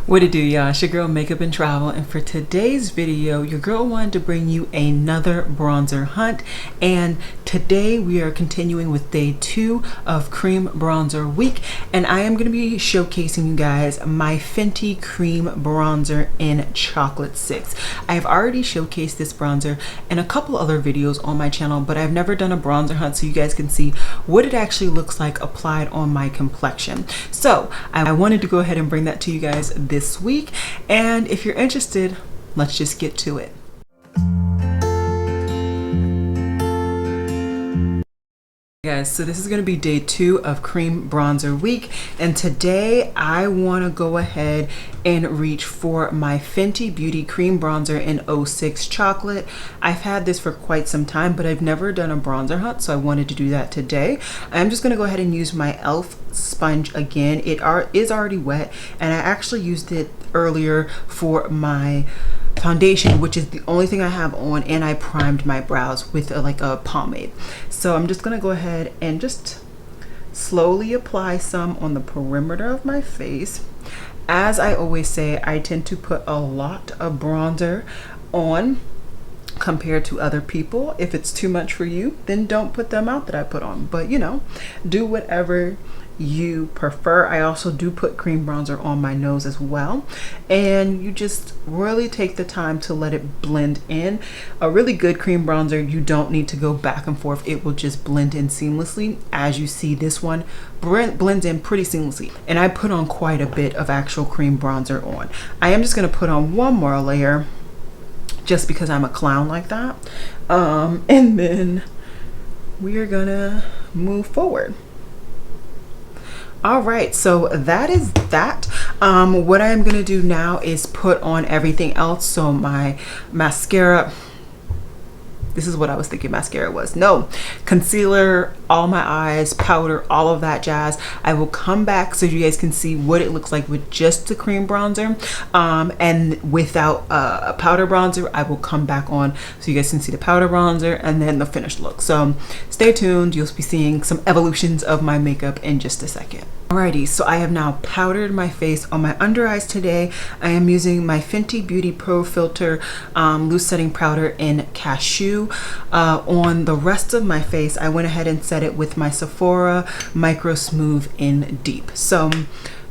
What it do, y'all? It's your girl Makeup and Travel, and for today's video your girl wanted to bring you another bronzer hunt, and today we are continuing with day 2 of cream bronzer week, and I am going to be showcasing you guys my Fenty cream bronzer in Chocolate 6. I have already showcased this bronzer in a couple other videos on my channel, but I've never done a bronzer hunt so you guys can see what it actually looks like applied on my complexion. So I wanted to go ahead and bring that to you guys this week, and if you're interested, let's just get to it. Guys, so this is going to be day 2 of cream bronzer week, and today I want to go ahead and reach for my Fenty Beauty cream bronzer in 06 chocolate. I've had this for quite some time, but I've never done a bronzer hunt, so I wanted to do that today. I'm just going to go ahead and use my e.l.f. sponge again. It is already wet, and I actually used it earlier for my foundation, which is the only thing I have on, and I primed my brows with like a pomade. So I'm just gonna go ahead and just slowly apply some on the perimeter of my face. As I always say, I tend to put a lot of bronzer on compared to other people. If it's too much for you, then don't put the amount that I put on, but you know, do whatever you prefer. I also do put cream bronzer on my nose as well, and you just really take the time to let it blend in. A really good cream bronzer, you don't need to go back and forth. It will just blend in seamlessly. As you see, this one blends in pretty seamlessly, and I put on quite a bit of actual cream bronzer on. I am just going to put on one more layer just because I'm a clown like that, and then we are gonna move forward. All right, so that is that. What I'm gonna do now is put on everything else. So my mascara, this is what I was thinking mascara was. No, concealer, all my eyes, powder, all of that jazz. I will come back so you guys can see what it looks like with just the cream bronzer, and without a powder bronzer. I will come back on so you guys can see the powder bronzer and then the finished look. So stay tuned, you'll be seeing some evolutions of my makeup in just a second. Alrighty, so I have now powdered my face on my under eyes today. I am using my Fenty Beauty Pro Filter loose setting powder in Cashew. On the rest of my face, I went ahead and set it with my Sephora Microsmooth in Deep. So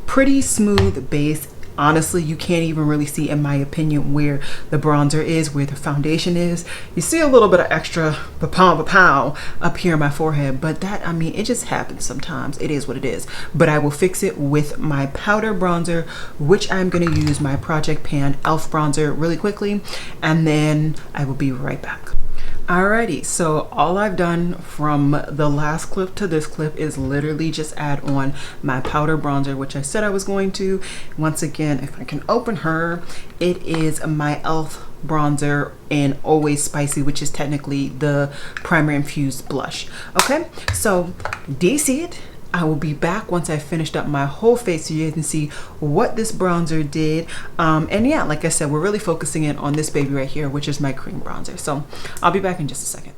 pretty smooth base. Honestly, you can't even really see, in my opinion, where the bronzer is, where the foundation is. You see a little bit of extra pa-pow up here on my forehead, but that, I mean, it just happens sometimes. It is what it is. But I will fix it with my powder bronzer, which I'm going to use my Project Pan e.l.f. bronzer really quickly, and then I will be right back. Alrighty, so all I've done from the last clip to this clip is literally just add on my powder bronzer, which I said I was going to. Once again, if I can open her, it is my e.l.f. bronzer in Always Spicy, which is technically the primer infused blush. Okay, so do you see it? I will be back once I finished up my whole face so you guys can see what this bronzer did. And yeah, like I said, we're really focusing in on this baby right here, which is my cream bronzer. So I'll be back in just a second.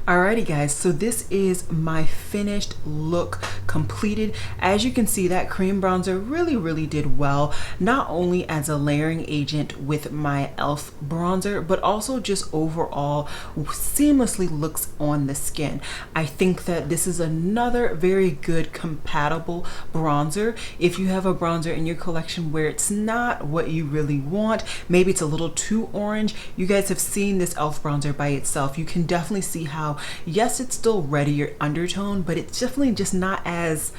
Alrighty guys, so this is my finished look completed. As you can see, that cream bronzer really did well, not only as a layering agent with my e.l.f. bronzer, but also just overall seamlessly looks on the skin. I think that this is another very good compatible bronzer. If you have a bronzer in your collection where it's not what you really want, maybe it's a little too orange, you guys have seen this e.l.f. bronzer by itself. You can definitely see how, yes, it's still reddier undertone, but it's definitely just not as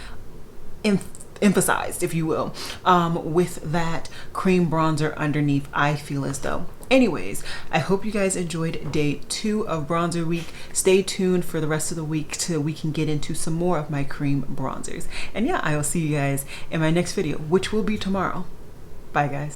emphasized, if you will, with that cream bronzer underneath, I feel as though. Anyways, I hope you guys enjoyed day 2 of bronzer week. Stay tuned for the rest of the week till we can get into some more of my cream bronzers. And yeah, I will see you guys in my next video, which will be tomorrow. Bye guys.